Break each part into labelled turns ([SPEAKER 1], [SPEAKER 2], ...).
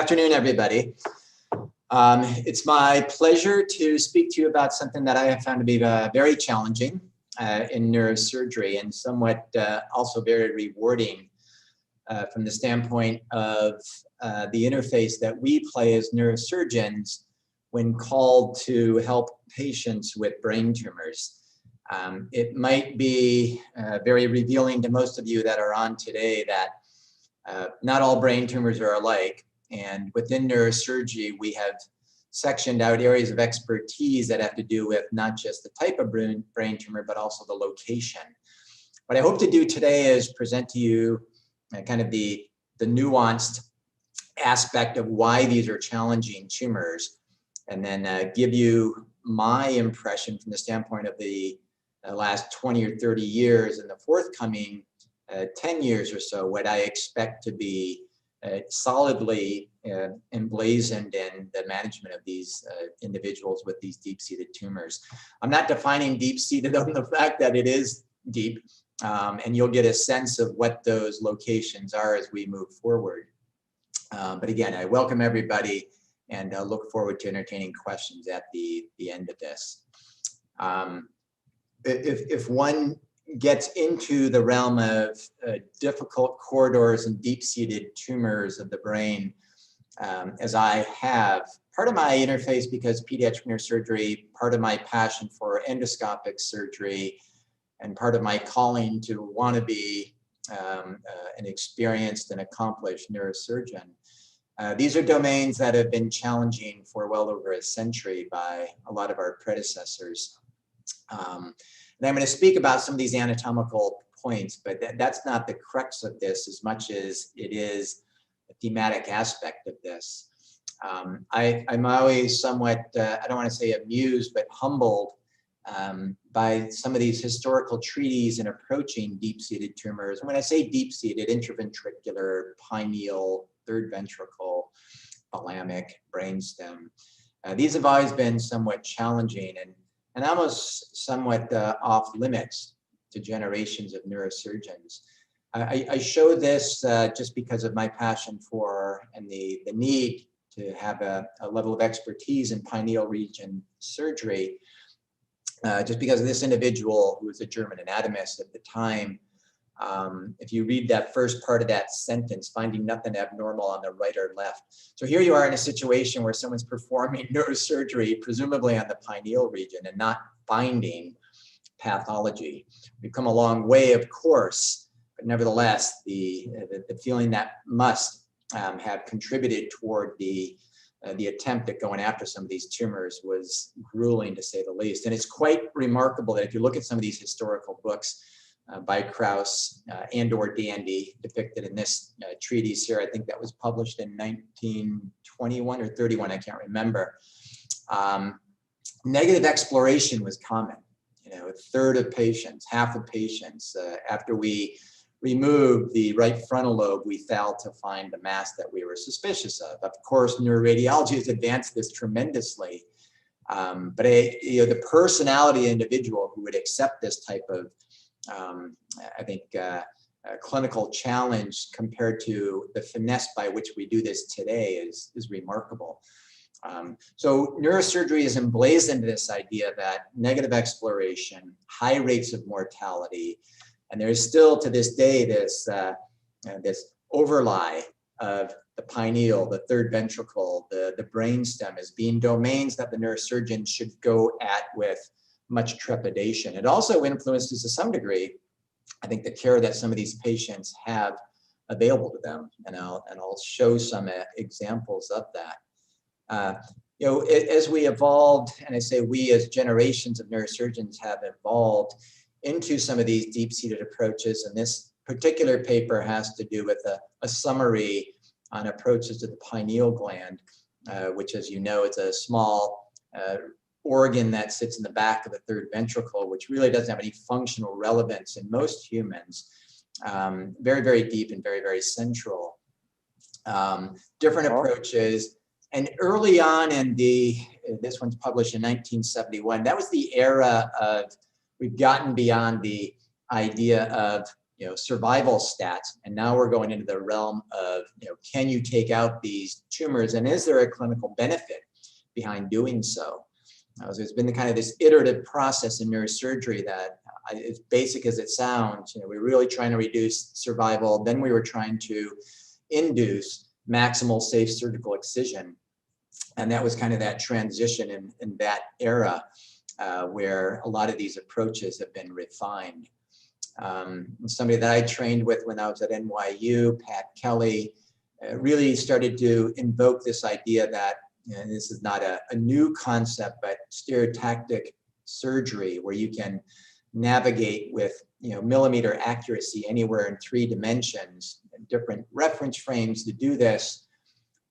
[SPEAKER 1] afternoon, everybody. It's my pleasure to speak to you about something that I have found to be very challenging in neurosurgery and somewhat also very rewarding from the standpoint of the interface that we play as neurosurgeons when called to help patients with brain tumors. It might be very revealing to most of you that are on today that not all brain tumors are alike. And within neurosurgery, we have sectioned out areas of expertise that have to do with not just the type of brain tumor, but also the location. What I hope to do today is present to you kind of the nuanced aspect of why these are challenging tumors, and then give you my impression from the standpoint of the last 20 or 30 years and the forthcoming 10 years or so, what I expect to be solidly emblazoned in the management of these individuals with these deep-seated tumors. I'm not defining deep-seated on the fact that it is deep, and you'll get a sense of what those locations are as we move forward. But again, I welcome everybody and look forward to entertaining questions at the end of this. If one gets into the realm of difficult corridors and deep-seated tumors of the brain, as I have, part of my interface because pediatric neurosurgery, part of my passion for endoscopic surgery, and part of my calling to want to be an experienced and accomplished neurosurgeon. These are domains that have been challenging for well over a century by a lot of our predecessors. And I'm going to speak about some of these anatomical points, but that's not the crux of this as much as it is a thematic aspect of this. I'm always somewhat, I don't want to say amused, but humbled by some of these historical treatises in approaching deep-seated tumors. And when I say deep-seated, intraventricular, pineal, third ventricle, thalamic, brainstem, these have always been somewhat challenging and almost somewhat off limits to generations of neurosurgeons. I show this just because of my passion for and the need to have a level of expertise in pineal region surgery, just because of this individual who was a German anatomist at the time. If you read that first part of that sentence, finding nothing abnormal on the right or left. So here you are in a situation where someone's performing neurosurgery, presumably on the pineal region, and not finding pathology. We've come a long way, of course, but nevertheless, the feeling that must have contributed toward the attempt at going after some of these tumors was grueling, to say the least. And it's quite remarkable that if you look at some of these historical books, by Krauss and/or Dandy, depicted in this treatise here. I think that was published in 1921 or 31, I can't remember. Negative exploration was common. You know, a third of patients, half of patients, after we removed the right frontal lobe, we failed to find the mass that we were suspicious of. Of course, neuroradiology has advanced this tremendously, but the personality of the individual who would accept this type of I think clinical challenge compared to the finesse by which we do this today is remarkable. So neurosurgery is emblazoned this idea that negative exploration, high rates of mortality, and there's still to this day this overlay of the pineal, the third ventricle, the brainstem as being domains that the neurosurgeon should go at with much trepidation. It also influences to some degree, I think, the care that some of these patients have available to them, and I'll show some examples of that. You know, as we evolved, and I say we as generations of neurosurgeons have evolved into some of these deep-seated approaches, and this particular paper has to do with a summary on approaches to the pineal gland, which, as you know, is a small organ that sits in the back of the third ventricle, which really doesn't have any functional relevance in most humans. Very, very deep and very, very central. Different approaches. And early on in this one's published in 1971, that was the era of, we've gotten beyond the idea of survival stats. And now we're going into the realm of, can you take out these tumors, and is there a clinical benefit behind doing so? So it's been kind of this iterative process in neurosurgery that, as basic as it sounds, we're really trying to reduce survival. Then we were trying to induce maximal safe surgical excision. And that was kind of that transition in that era where a lot of these approaches have been refined. Somebody that I trained with when I was at NYU, Pat Kelly, really started to invoke this idea that, and this is not a new concept, but stereotactic surgery, where you can navigate with millimeter accuracy anywhere in 3 dimensions, and different reference frames to do this,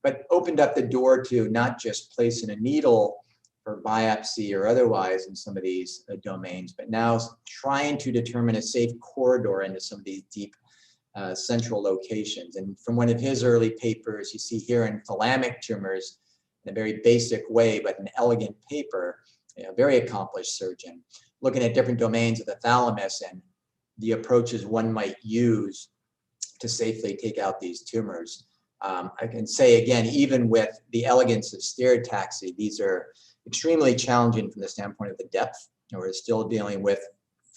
[SPEAKER 1] but opened up the door to not just placing a needle for biopsy or otherwise in some of these domains, but now trying to determine a safe corridor into some of these deep central locations. And from one of his early papers, you see here in thalamic tumors, in a very basic way, but an elegant paper, a very accomplished surgeon, looking at different domains of the thalamus and the approaches one might use to safely take out these tumors. I can say again, even with the elegance of stereotaxy, these are extremely challenging from the standpoint of the depth. We're still dealing with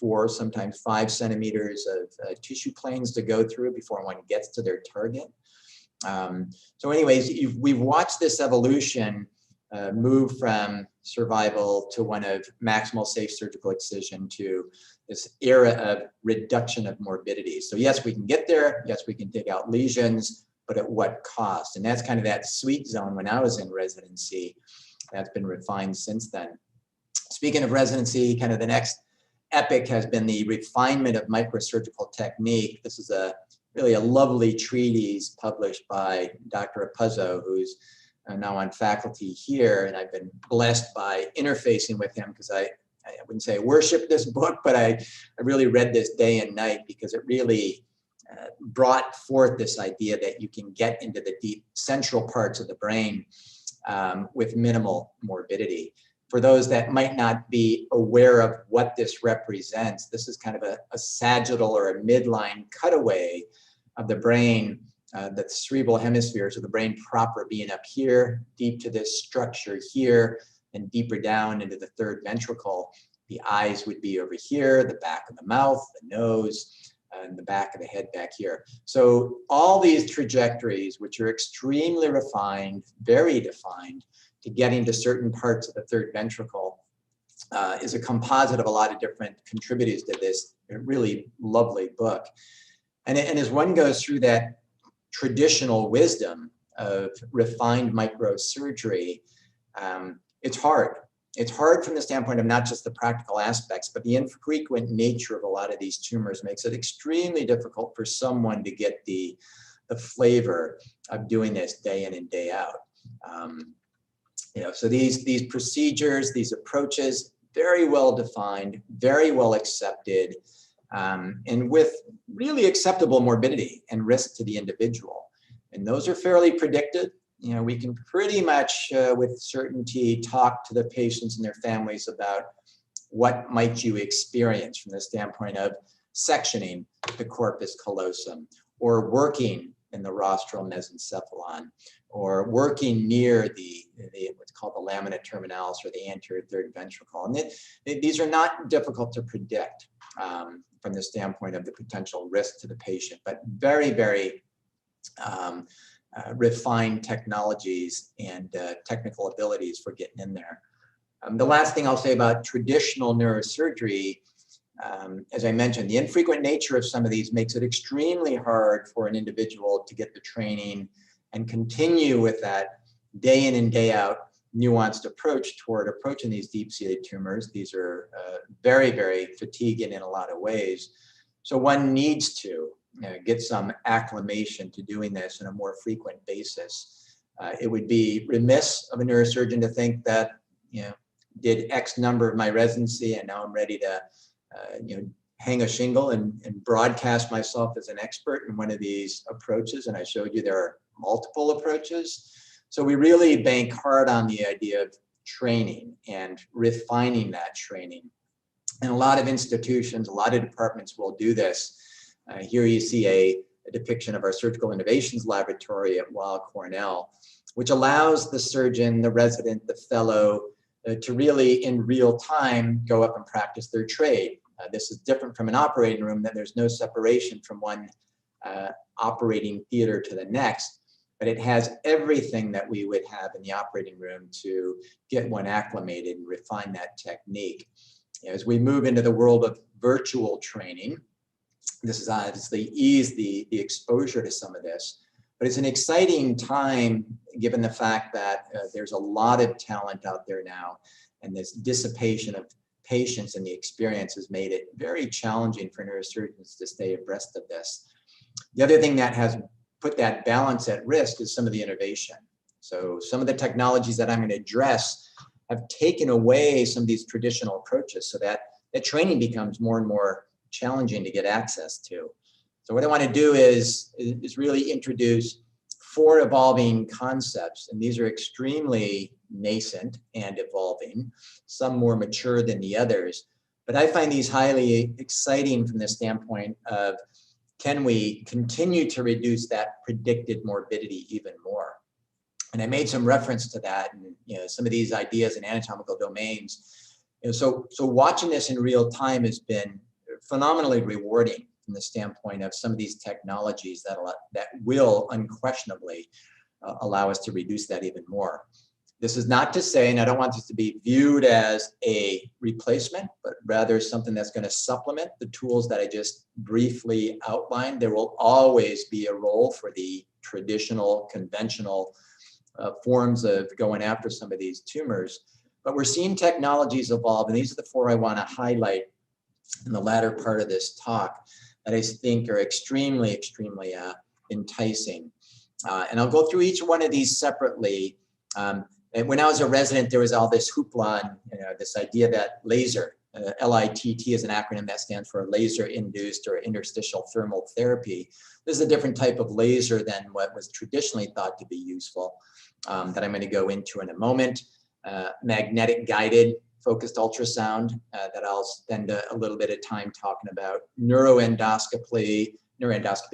[SPEAKER 1] 4, sometimes 5 centimeters of tissue planes to go through before one gets to their target. So anyways, we've watched this evolution move from survival to one of maximal safe surgical excision to this era of reduction of morbidity. So yes, we can get there. Yes, we can take out lesions, but at what cost? And that's kind of that sweet zone when I was in residency. That's been refined since then. Speaking of residency, kind of the next epic has been the refinement of microsurgical technique. This is really a lovely treatise published by Dr. Apuzzo, who's now on faculty here. And I've been blessed by interfacing with him, because I wouldn't say I worship this book, but I really read this day and night, because it really brought forth this idea that you can get into the deep central parts of the brain with minimal morbidity. For those that might not be aware of what this represents, this is kind of a sagittal or a midline cutaway of the brain, the cerebral hemispheres of the brain proper being up here, deep to this structure here, and deeper down into the third ventricle. The eyes would be over here, the back of the mouth, the nose, and the back of the head back here. So all these trajectories, which are extremely refined, very defined, to getting to certain parts of the third ventricle, is a composite of a lot of different contributors to this really lovely book. And as one goes through that traditional wisdom of refined microsurgery, it's hard. It's hard from the standpoint of not just the practical aspects, but the infrequent nature of a lot of these tumors makes it extremely difficult for someone to get the flavor of doing this day in and day out. So these procedures, these approaches, very well defined, very well accepted, and with really acceptable morbidity and risk to the individual. And those are fairly predicted. We can pretty much with certainty talk to the patients and their families about what might you experience from the standpoint of sectioning the corpus callosum, or working in the rostral mesencephalon, or working near the what's called the lamina terminalis, or the anterior third ventricle. And these are not difficult to predict from the standpoint of the potential risk to the patient, but very, very refined technologies and technical abilities for getting in there. The last thing I'll say about traditional neurosurgery, as I mentioned, the infrequent nature of some of these makes it extremely hard for an individual to get the training and continue with that day in and day out nuanced approach toward approaching these deep-seated tumors. These are very, very fatiguing in a lot of ways. So one needs to get some acclimation to doing this on a more frequent basis. It would be remiss of a neurosurgeon to think that, did X number of my residency and now I'm ready to, hang a shingle and broadcast myself as an expert in one of these approaches. And I showed you there are multiple approaches. So we really bank hard on the idea of training and refining that training. And a lot of institutions, a lot of departments will do this Here you see a depiction of our Surgical Innovations Laboratory at Weill Cornell, which allows the surgeon, the resident, the fellow to really in real time go up and practice their trade. This is different from an operating room, that there's no separation from one operating theater to the next, but it has everything that we would have in the operating room to get one acclimated and refine that technique. As we move into the world of virtual training, this is obviously eased the exposure to some of this, but it's an exciting time given the fact that there's a lot of talent out there now, and this dissipation of patients and the experience has made it very challenging for neurosurgeons to stay abreast of this. The other thing that has put that balance at risk is some of the innovation. So some of the technologies that I'm going to address have taken away some of these traditional approaches, so that the training becomes more and more challenging to get access to. So what I want to do is really introduce 4 evolving concepts, and these are extremely nascent and evolving, some more mature than the others. But I find these highly exciting from the standpoint of, can we continue to reduce that predicted morbidity even more? And I made some reference to that, and some of these ideas in anatomical domains. So watching this in real time has been phenomenally rewarding from the standpoint of some of these technologies that will unquestionably allow us to reduce that even more. This is not to say, and I don't want this to be viewed as a replacement, but rather something that's going to supplement the tools that I just briefly outlined. There will always be a role for the traditional, conventional forms of going after some of these tumors, but we're seeing technologies evolve, and these are the 4 I want to highlight in the latter part of this talk that I think are extremely enticing. And I'll go through each one of these separately. And when I was a resident, there was all this hoopla, and this idea that laser, LITT is an acronym that stands for laser-induced or interstitial thermal therapy. This is a different type of laser than what was traditionally thought to be useful, that I'm going to go into in a moment. Magnetic guided focused ultrasound that I'll spend a little bit of time talking about. Neuroendoscopy,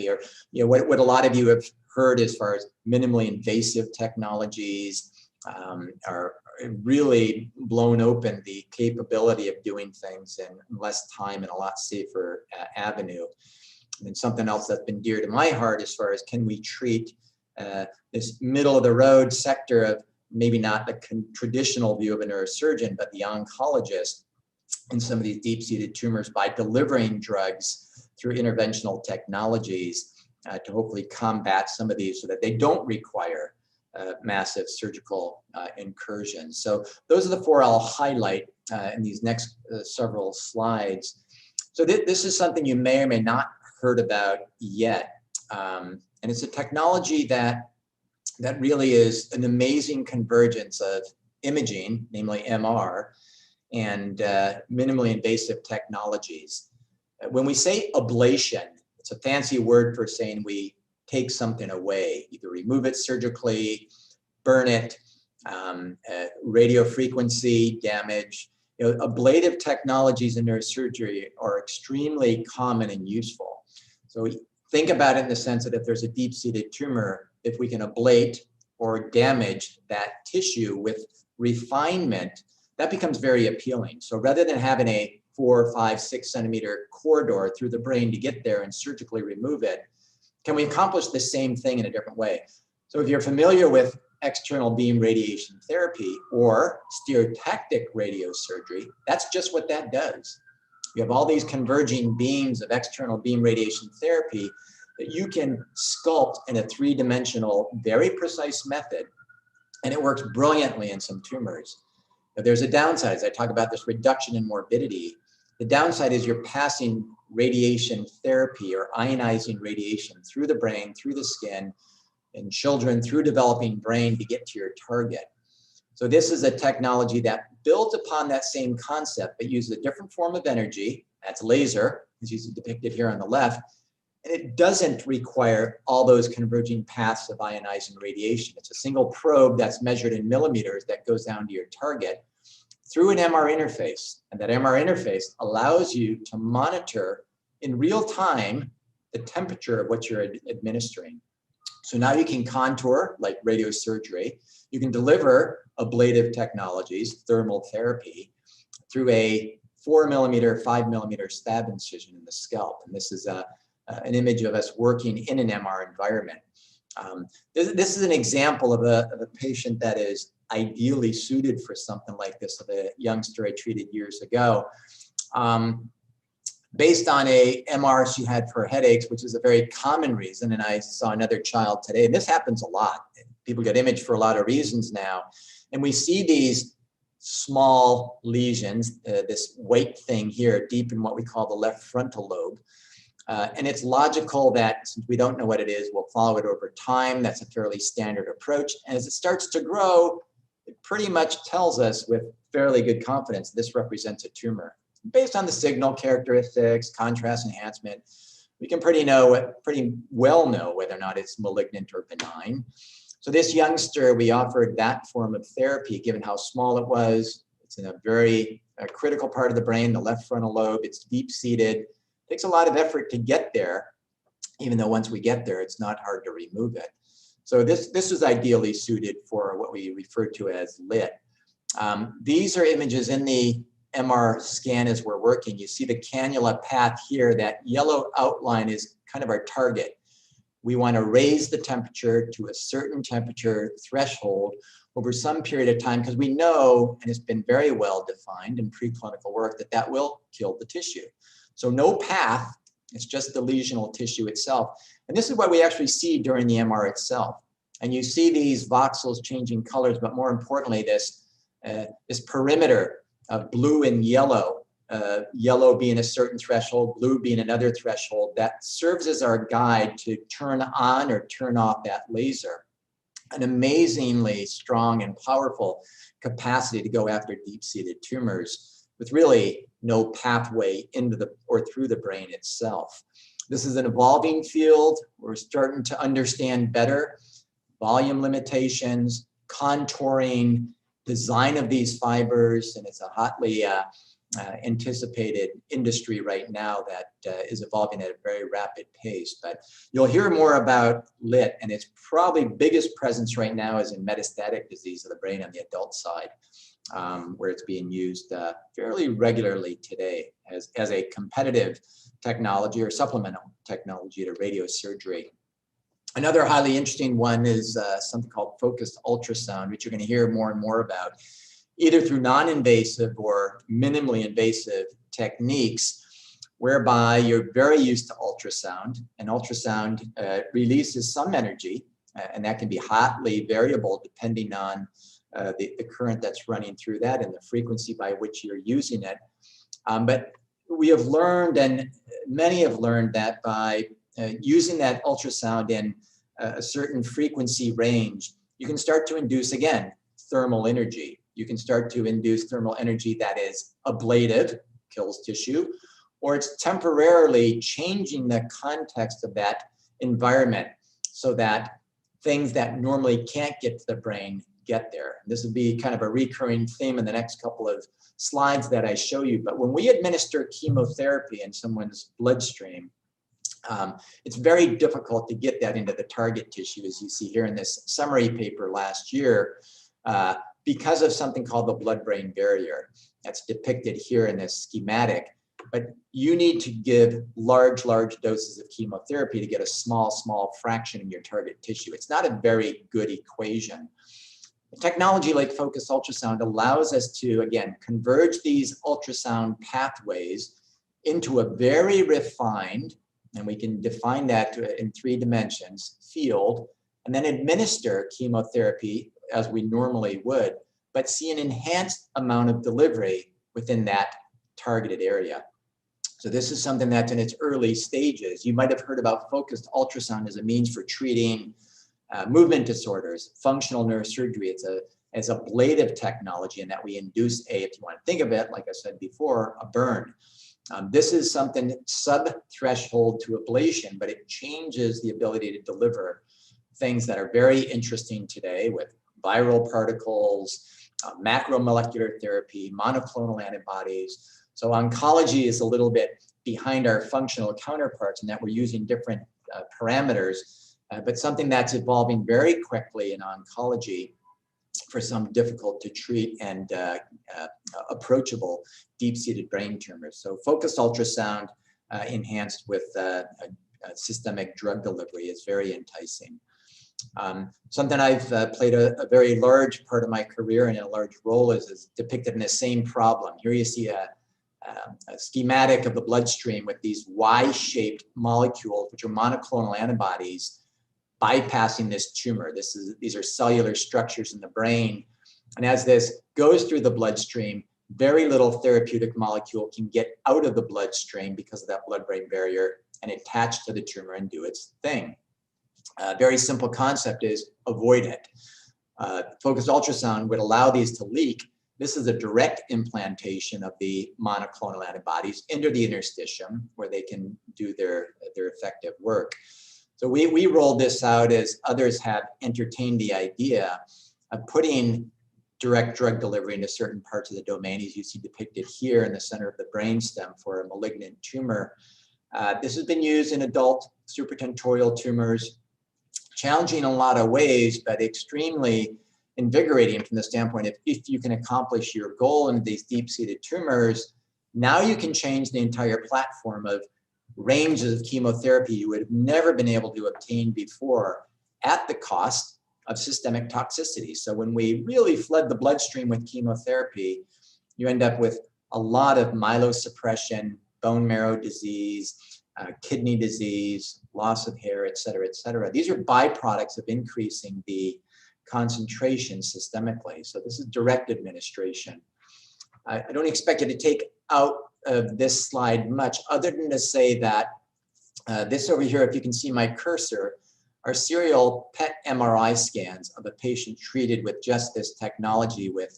[SPEAKER 1] or what a lot of you have heard as far as minimally invasive technologies are really blown open the capability of doing things in less time and a lot safer avenue. And something else that's been dear to my heart as far as, can we treat this middle of the road sector of maybe not the traditional view of a neurosurgeon, but the oncologist in some of these deep-seated tumors by delivering drugs through interventional technologies to hopefully combat some of these so that they don't require massive surgical incursions. So those are the 4 I'll highlight in these next several slides. So this is something you may or may not heard about yet. And it's a technology that really is an amazing convergence of imaging, namely MR, and minimally invasive technologies. When we say ablation, it's a fancy word for saying we take something away, either remove it surgically, burn it, radio frequency damage. Ablative technologies in neurosurgery are extremely common and useful. So think about it in the sense that if there's a deep-seated tumor, if we can ablate or damage that tissue with refinement, that becomes very appealing. So rather than having a 4, 5, 6 centimeter corridor through the brain to get there and surgically remove it, can we accomplish the same thing in a different way? So if you're familiar with external beam radiation therapy or stereotactic radiosurgery, that's just what that does. You have all these converging beams of external beam radiation therapy that you can sculpt in a 3-dimensional, very precise method, and it works brilliantly in some tumors. But there's a downside. As I talk about this reduction in morbidity, the downside is you're passing radiation therapy or ionizing radiation through the brain, through the skin, in children, through developing brain to get to your target. So this is a technology that builds upon that same concept, but uses a different form of energy. That's laser, as you see depicted here on the left. And it doesn't require all those converging paths of ionizing radiation. It's a single probe that's measured in millimeters that goes down to your target through an MR interface. And that MR interface allows you to monitor in real time the temperature of what you're administering. So now you can contour like radiosurgery. You can deliver ablative technologies, thermal therapy, through a 4 millimeter, 5 millimeter stab incision in the scalp. And this is an image of us working in an MR environment. This is an example of a patient that is ideally suited for something like this, of a youngster I treated years ago. Based on a MR she had for headaches, which is a very common reason. And I saw another child today, and this happens a lot. People get imaged for a lot of reasons now. And we see these small lesions, this white thing here, deep in what we call the left frontal lobe. And it's logical that since we don't know what it is, we'll follow it over time. That's a fairly standard approach. And as it starts to grow, it pretty much tells us with fairly good confidence this represents a tumor. Based on the signal characteristics, contrast enhancement, we can pretty well know whether or not it's malignant or benign. So this youngster, we offered that form of therapy, given how small it was. It's in a very critical part of the brain, the left frontal lobe. It's deep-seated. It takes a lot of effort to get there, even though once we get there, it's not hard to remove it. So this is ideally suited for what we refer to as lit. These are images in the MR scan as we're working. You see the cannula path here. That yellow outline is kind of our target. We want to raise the temperature to a certain temperature threshold over some period of time, because we know, and it's been very well defined in preclinical work, that that will kill the tissue. So no path, it's just the lesional tissue itself. And this is what we actually see during the MR itself. And you see these voxels changing colors, but more importantly, this perimeter of blue and yellow, yellow being a certain threshold, blue being another threshold, that serves as our guide to turn on or turn off that laser. An amazingly strong and powerful capacity to go after deep-seated tumors with really no pathway into the or through the brain itself. This is an evolving field. We're starting to understand better volume limitations, contouring, design of these fibers, and it's a hotly anticipated industry right now that is evolving at a very rapid pace. But you'll hear more about lit, and its probably biggest presence right now is in metastatic disease of the brain on the adult side, where it's being used fairly regularly today as a competitive technology or supplemental technology to radiosurgery. Another highly interesting one is something called focused ultrasound, which you're going to hear more and more about, either through non-invasive or minimally invasive techniques, whereby you're very used to ultrasound, and ultrasound releases some energy, and that can be hotly variable depending on the current that's running through that and the frequency by which you're using it. But we have learned, and many have learned, that by using that ultrasound in a certain frequency range, you can start to induce, again, thermal energy. You can start to induce thermal energy that is ablative, kills tissue, or it's temporarily changing the context of that environment so that things that normally can't get to the brain get there. This would be kind of a recurring theme in the next couple of slides that I show you. But when we administer chemotherapy in someone's bloodstream, it's very difficult to get that into the target tissue, as you see here in this summary paper last year, because of something called the blood-brain barrier. That's depicted here in this schematic. But you need to give large doses of chemotherapy to get a small fraction in your target tissue. It's not a very good equation. A technology like focused ultrasound allows us to, again, converge these ultrasound pathways into a very refined, and we can define that in 3 dimensions, field, and then administer chemotherapy as we normally would, but see an enhanced amount of delivery within that targeted area. So this is something that's in its early stages. You might have heard about focused ultrasound as a means for treating movement disorders, functional neurosurgery. It's ablative technology, in that we induce if you want to think of it, like I said before, a burn. This is something sub-threshold to ablation, but it changes the ability to deliver things that are very interesting today with viral particles, macromolecular therapy, monoclonal antibodies. So oncology is a little bit behind our functional counterparts, and that we're using different parameters, but something that's evolving very quickly in oncology for some difficult to treat and approachable deep-seated brain tumors. So focused ultrasound enhanced with systemic drug delivery is very enticing. Something I've played a very large part of my career and in a large role is depicted in the same problem. Here you see a schematic of the bloodstream with these Y-shaped molecules, which are monoclonal antibodies bypassing this tumor. These are cellular structures in the brain. And as this goes through the bloodstream, very little therapeutic molecule can get out of the bloodstream because of that blood-brain barrier and attach to the tumor and do its thing. Very simple concept is avoid it. Focused ultrasound would allow these to leak. This is a direct implantation of the monoclonal antibodies into the interstitium where they can do their effective work. So we rolled this out as others have entertained the idea of putting direct drug delivery into certain parts of the domain, as you see depicted here in the center of the brainstem for a malignant tumor. This has been used in adult supratentorial tumors, challenging in a lot of ways, but extremely invigorating from the standpoint of if you can accomplish your goal in these deep-seated tumors, now you can change the entire platform of ranges of chemotherapy you would have never been able to obtain before at the cost of systemic toxicity. So when we really flood the bloodstream with chemotherapy, you end up with a lot of myelosuppression, bone marrow disease, kidney disease, loss of hair, et cetera, et cetera. These are byproducts of increasing the concentration systemically. So this is direct administration. I don't expect you to take out of this slide much other than to say that this over here, if you can see my cursor, are serial PET MRI scans of a patient treated with just this technology with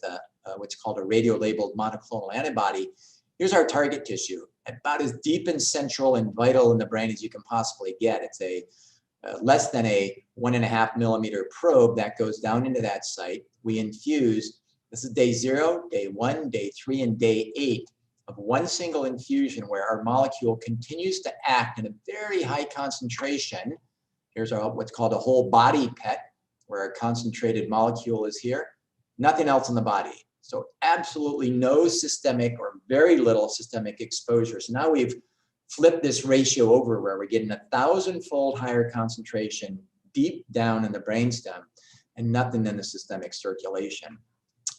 [SPEAKER 1] what's called a radio-labeled monoclonal antibody. Here's our target tissue, about as deep and central and vital in the brain as you can possibly get. It's a less than a 1.5 millimeter probe that goes down into that site. We infuse, this is day 0, day 1, day 3, and day 8 of one single infusion where our molecule continues to act in a very high concentration. Here's what's called a whole body PET, where our concentrated molecule is here. Nothing else in the body. So absolutely no systemic or very little systemic exposure. So now we've flipped this ratio over where we're getting 1,000-fold higher concentration deep down in the brainstem and nothing in the systemic circulation.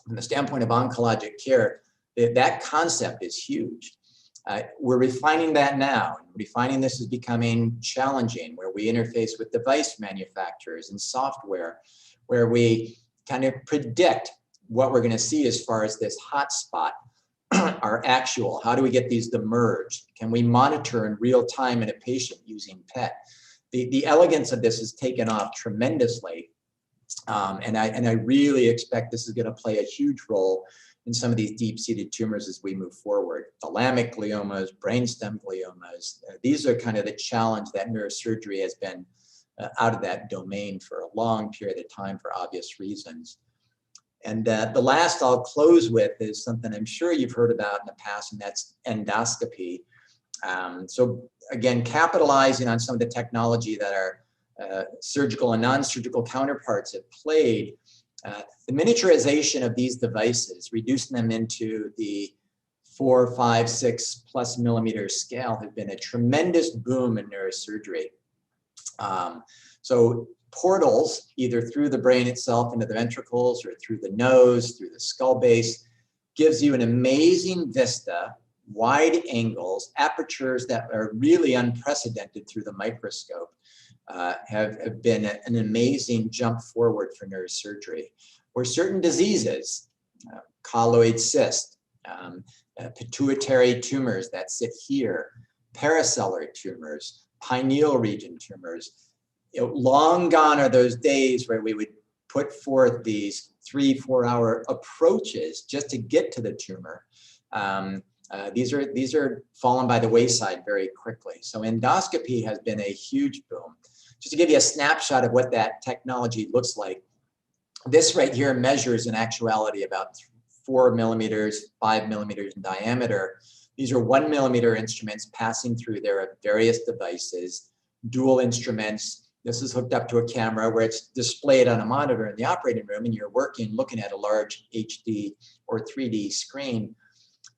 [SPEAKER 1] From the standpoint of oncologic care, that concept is huge. We're refining that now. Refining this is becoming challenging, where we interface with device manufacturers and software, where we kind of predict what we're going to see as far as this hot spot, our actual. How do we get these to merge? Can we monitor in real time in a patient using PET? The elegance of this has taken off tremendously, and I really expect this is going to play a huge role in some of these deep-seated tumors as we move forward. Thalamic gliomas, brainstem gliomas, these are kind of the challenge that neurosurgery has been out of that domain for a long period of time for obvious reasons. And the last I'll close with is something I'm sure you've heard about in the past, and that's endoscopy. So again, capitalizing on some of the technology that our surgical and non-surgical counterparts have played, the miniaturization of these devices, reducing them into the 4, 5, 6+ millimeter scale, has been a tremendous boom in neurosurgery. So portals, either through the brain itself into the ventricles or through the nose, through the skull base, gives you an amazing vista, wide angles, apertures that are really unprecedented through the microscope. Have been an amazing jump forward for neurosurgery, where certain diseases, colloid cyst, pituitary tumors that sit here, paracellular tumors, pineal region tumors, long gone are those days where we would put forth these 3-4 hour approaches just to get to the tumor. These are fallen by the wayside very quickly. So endoscopy has been a huge boom. Just to give you a snapshot of what that technology looks like, this right here measures in actuality about 4 millimeters, 5 millimeters in diameter. These are 1 millimeter instruments passing through there at various devices, dual instruments. This is hooked up to a camera where it's displayed on a monitor in the operating room, and you're looking at a large HD or 3D screen.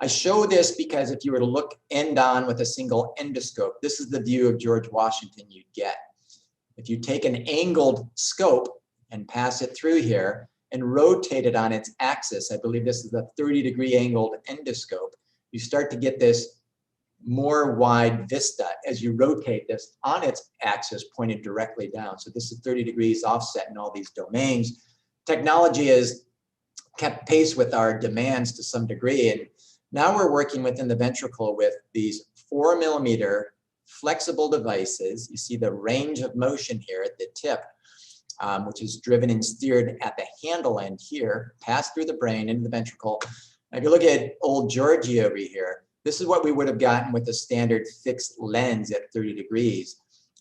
[SPEAKER 1] I show this because if you were to look end on with a single endoscope, this is the view of George Washington you'd get. If you take an angled scope and pass it through here and rotate it on its axis, I believe this is a 30-degree angled endoscope, you start to get this more wide vista as you rotate this on its axis pointed directly down. So this is 30 degrees offset in all these domains. Technology has kept pace with our demands to some degree, and now we're working within the ventricle with these 4 millimeter flexible devices. You see the range of motion here at the tip, which is driven and steered at the handle end here, passed through the brain into the ventricle. Now, if you look at old Georgie over here, this is what we would have gotten with a standard fixed lens at 30 degrees.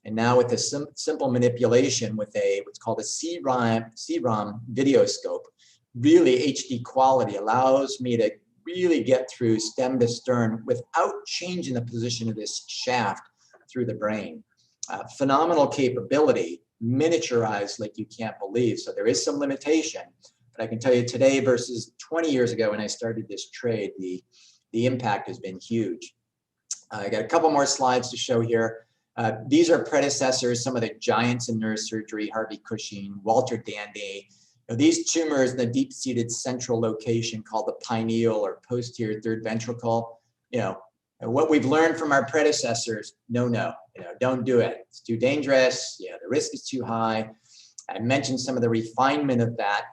[SPEAKER 1] And now with a simple manipulation with what's called a C-ROM videoscope, really HD quality allows me to really get through stem to stern without changing the position of this shaft through the brain. Phenomenal capability, miniaturized like you can't believe. So there is some limitation, but I can tell you today versus 20 years ago when I started this trade, the impact has been huge. I got a couple more slides to show here. These are predecessors, some of the giants in neurosurgery, Harvey Cushing, Walter Dandy. These tumors in the deep-seated central location called the pineal or posterior third ventricle, what we've learned from our predecessors, no, don't do it. It's too dangerous. The risk is too high. I mentioned some of the refinement of that.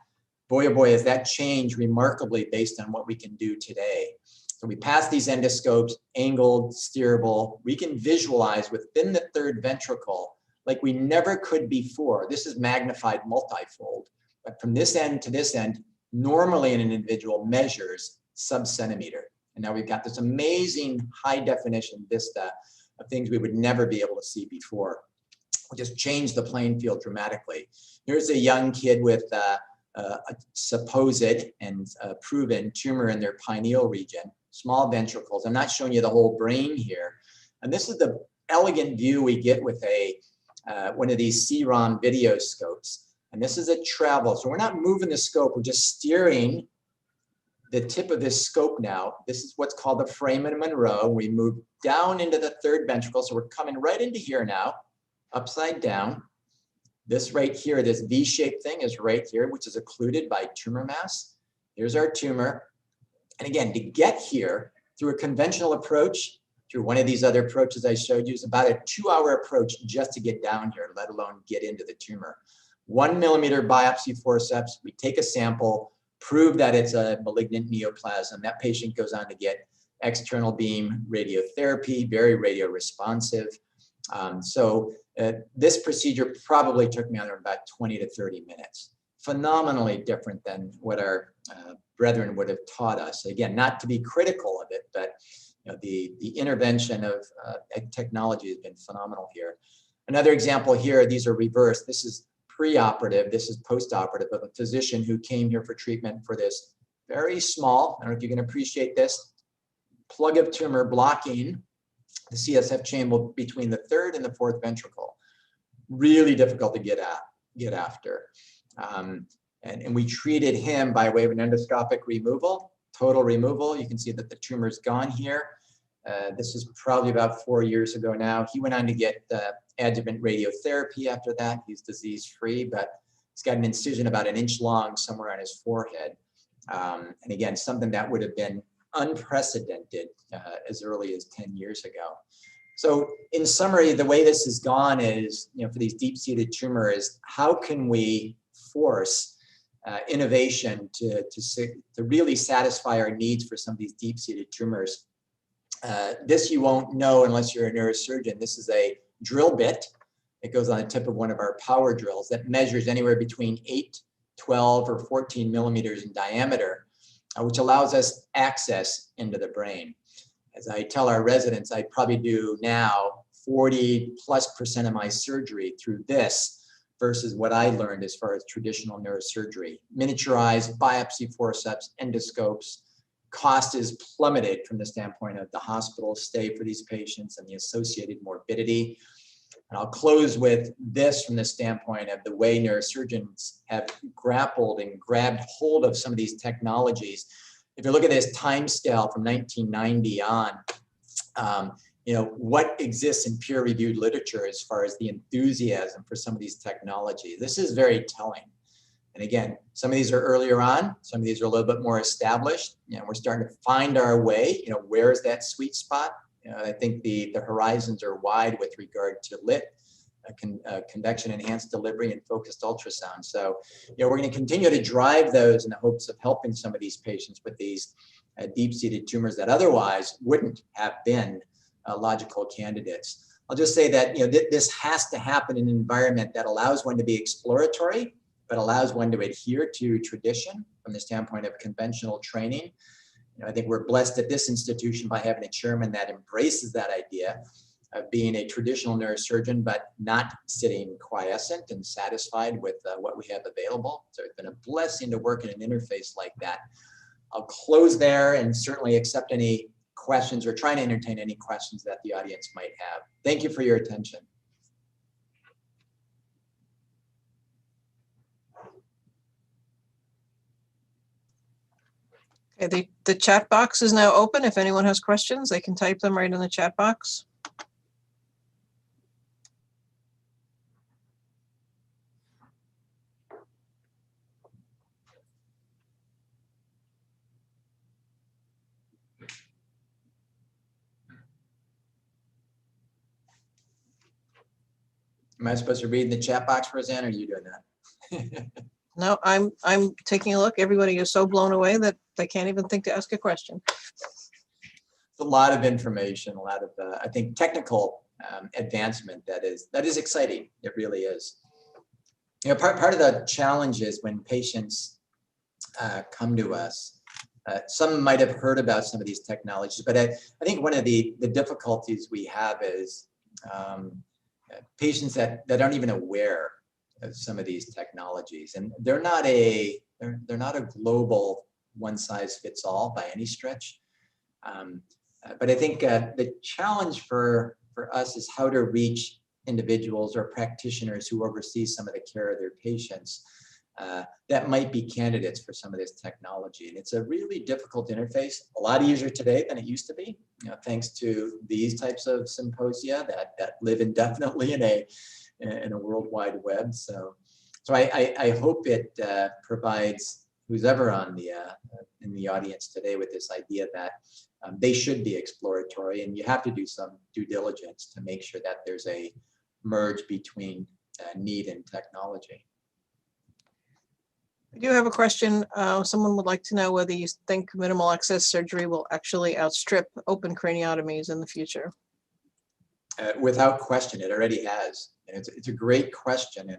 [SPEAKER 1] Boy, oh boy, has that changed remarkably based on what we can do today. So we pass these endoscopes, angled, steerable. We can visualize within the third ventricle like we never could before. This is magnified multifold. But from this end to this end, normally an individual measures sub-centimeter. And now we've got this amazing high definition vista of things we would never be able to see before. We just changed the playing field dramatically. Here's a young kid with a supposed and proven tumor in their pineal region, small ventricles. I'm not showing you the whole brain here. And this is the elegant view we get with one of these C-ROM videoscopes. And this is a travel. So we're not moving the scope, we're just steering the tip of this scope now. This is what's called the foramen Monroe. We move down into the third ventricle. So we're coming right into here now, upside down. This right here, this V-shaped thing is right here, which is occluded by tumor mass. Here's our tumor. And again, to get here through a conventional approach, through one of these other approaches I showed you, is about a 2-hour approach just to get down here, let alone get into the tumor. 1 millimeter biopsy forceps, we take a sample, prove that it's a malignant neoplasm. That patient goes on to get external beam radiotherapy, very radio responsive. This procedure probably took me under about 20 to 30 minutes. Phenomenally different than what our brethren would have taught us. Again, not to be critical of it, but the intervention of technology has been phenomenal here. Another example here, these are reversed. This is preoperative, this is postoperative of a physician who came here for treatment for this very small, I don't know if you can appreciate this, plug of tumor blocking the CSF channel between the third and the fourth ventricle. Really difficult to get after. And we treated him by way of an endoscopic removal, total removal. You can see that the tumor's gone here. This is probably about 4 years ago now. He went on to get adjuvant radiotherapy after that. He's disease-free, but he's got an incision about 1 inch long somewhere on his forehead. And again, something that would have been unprecedented as early as 10 years ago. So in summary, the way this has gone is, for these deep-seated tumors, how can we force innovation to really satisfy our needs for some of these deep-seated tumors? This you won't know unless you're a neurosurgeon. This is a drill bit. It goes on the tip of one of our power drills that measures anywhere between 8, 12, or 14 millimeters in diameter, which allows us access into the brain. As I tell our residents, I probably do now 40+% of my surgery through this versus what I learned as far as traditional neurosurgery. Miniaturized biopsy forceps, endoscopes, cost is plummeted from the standpoint of the hospital stay for these patients and the associated morbidity. And I'll close with this from the standpoint of the way neurosurgeons have grappled and grabbed hold of some of these technologies. If you look at this time scale from 1990 on, what exists in peer-reviewed literature as far as the enthusiasm for some of these technologies, this is very telling. And again, some of these are earlier on, some of these are a little bit more established. We're starting to find our way. Where is that sweet spot? I think the horizons are wide with regard to lit, convection enhanced delivery, and focused ultrasound. So, we're going to continue to drive those in the hopes of helping some of these patients with these deep-seated tumors that otherwise wouldn't have been logical candidates. I'll just say that this has to happen in an environment that allows one to be exploratory, but allows one to adhere to tradition from the standpoint of conventional training. I think we're blessed at this institution by having a chairman that embraces that idea of being a traditional neurosurgeon, but not sitting quiescent and satisfied with what we have available. So it's been a blessing to work in an interface like that. I'll close there and certainly accept any questions or try to entertain any questions that the audience might have. Thank you for your attention.
[SPEAKER 2] Okay, the chat box is now open. If anyone has questions, they can type them right in the chat box.
[SPEAKER 1] Am I supposed to read in the chat box, Roseanne, or are you doing that?
[SPEAKER 2] No, I'm taking a look. Everybody is so blown away that they can't even think to ask a question.
[SPEAKER 1] It's a lot of information, a lot of, I think, technical advancement that is exciting. It really is. Part of the challenge is when patients come to us, some might have heard about some of these technologies, but I think one of the difficulties we have is patients that aren't even aware of some of these technologies, and they're not a global one-size-fits-all by any stretch. But I think the challenge for us is how to reach individuals or practitioners who oversee some of the care of their patients that might be candidates for some of this technology. And it's a really difficult interface, a lot easier today than it used to be, thanks to these types of symposia that live indefinitely in a World Wide Web. So I hope it provides who's ever on in the audience today with this idea that they should be exploratory, and you have to do some due diligence to make sure that there's a merge between need and technology.
[SPEAKER 2] I do have a question. Someone would like to know whether you think minimal access surgery will actually outstrip open craniotomies in the future.
[SPEAKER 1] Without question, it already has. And it's a great question.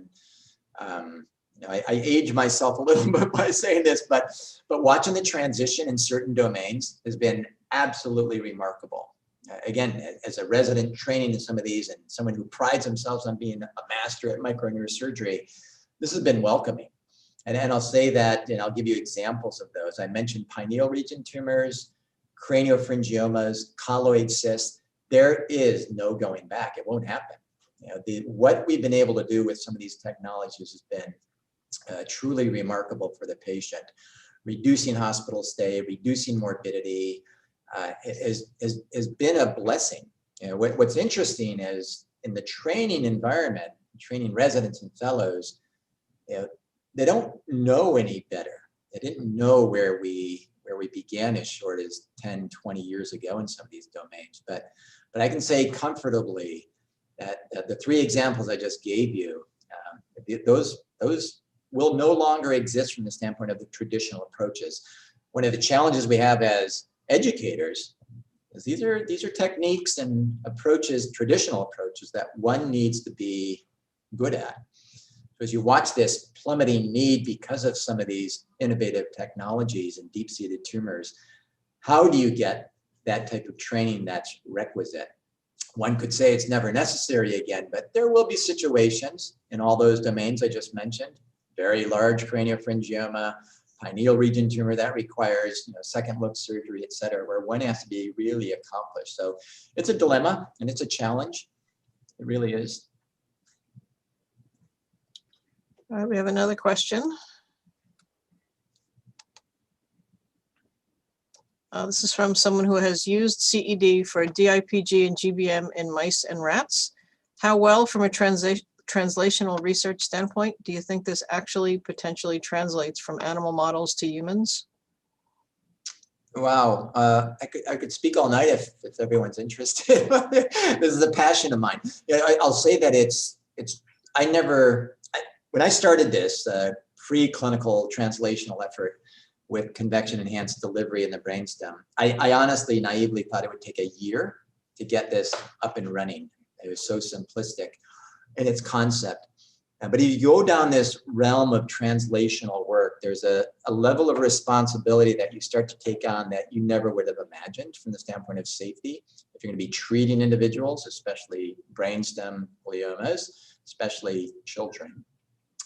[SPEAKER 1] And I age myself a little bit by saying this, but watching the transition in certain domains has been absolutely remarkable. Again, as a resident training in some of these and someone who prides themselves on being a master at microneurosurgery, this has been welcoming. And I'll say that, and I'll give you examples of those. I mentioned pineal region tumors, craniopharyngiomas, colloid cysts. There is no going back. It won't happen. What we've been able to do with some of these technologies has been truly remarkable for the patient. Reducing hospital stay, reducing morbidity has been a blessing. What's interesting is in the training environment, training residents and fellows, they don't know any better. They didn't know where we began as short as 10, 20 years ago in some of these domains. But I can say comfortably that the three examples I just gave you, those will no longer exist from the standpoint of the traditional approaches. One of the challenges we have as educators is these are techniques and approaches, traditional approaches, that one needs to be good at. So as you watch this plummeting need because of some of these innovative technologies and deep-seated tumors, how do you get that type of training that's requisite? One could say it's never necessary again, but there will be situations in all those domains I just mentioned, very large craniopharyngioma, pineal region tumor, that requires second look surgery, et cetera, where one has to be really accomplished. So it's a dilemma and it's a challenge. It really is.
[SPEAKER 2] All right, we have another question. This is from someone who has used CED for DIPG and GBM in mice and rats. How well, from a translational research standpoint, do you think this actually potentially translates from animal models to humans?
[SPEAKER 1] Wow, I could speak all night if everyone's interested. This is a passion of mine. I'll say that when I started this preclinical translational effort with convection enhanced delivery in the brainstem, I honestly naively thought it would take a year to get this up and running. It was so simplistic in its concept. But if you go down this realm of translational work, there's a level of responsibility that you start to take on that you never would have imagined from the standpoint of safety. If you're going to be treating individuals, especially brainstem gliomas, especially children,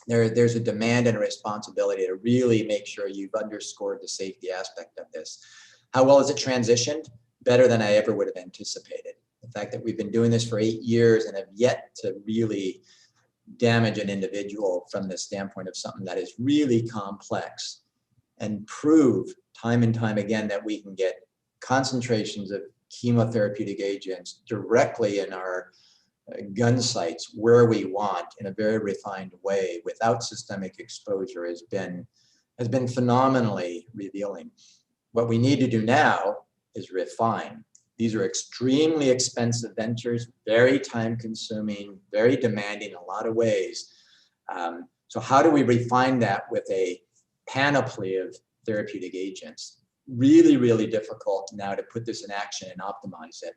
[SPEAKER 1] there's a demand and a responsibility to really make sure you've underscored the safety aspect of this. How well is it transitioned? Better than I ever would have anticipated. The fact that we've been doing this for 8 years and have yet to really damage an individual from the standpoint of something that is really complex, and prove time and time again that we can get concentrations of chemotherapeutic agents directly in our gun sites where we want in a very refined way without systemic exposure has been phenomenally revealing. What we need to do now is refine. These are extremely expensive ventures, very time consuming, very demanding in a lot of ways. So how do we refine that with a panoply of therapeutic agents? Really, really difficult now to put this in action and optimize it.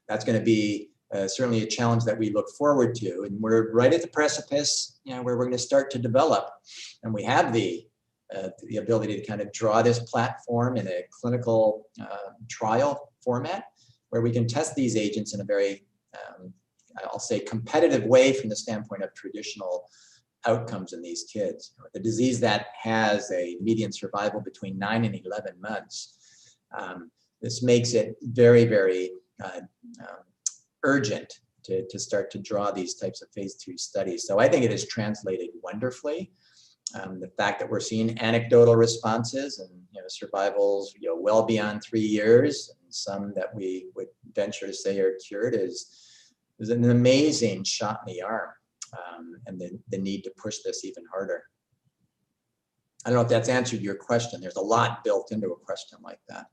[SPEAKER 1] That's going to be certainly a challenge that we look forward to. And we're right at the precipice, where we're going to start to develop. And we have the ability to kind of draw this platform in a clinical trial format where we can test these agents in a very, I'll say, competitive way from the standpoint of traditional outcomes in these kids. The disease that has a median survival between 9 and 11 months. This makes it very, very urgent to start to draw these types of phase 2 studies. So I think it is translated wonderfully. The fact that we're seeing anecdotal responses and survivals well beyond 3 years, and some that we would venture to say are cured is an amazing shot in the arm, and the need to push this even harder. I don't know if that's answered your question. There's a lot built into a question like that.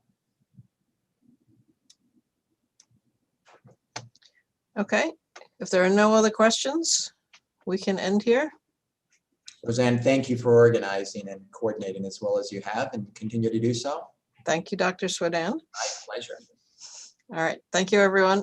[SPEAKER 2] Okay, if there are no other questions, we can end here.
[SPEAKER 1] Roseanne, thank you for organizing and coordinating as well as you have, and continue to do so.
[SPEAKER 2] Thank you, Dr. Souweidane.
[SPEAKER 1] My pleasure.
[SPEAKER 2] All right, thank you, everyone.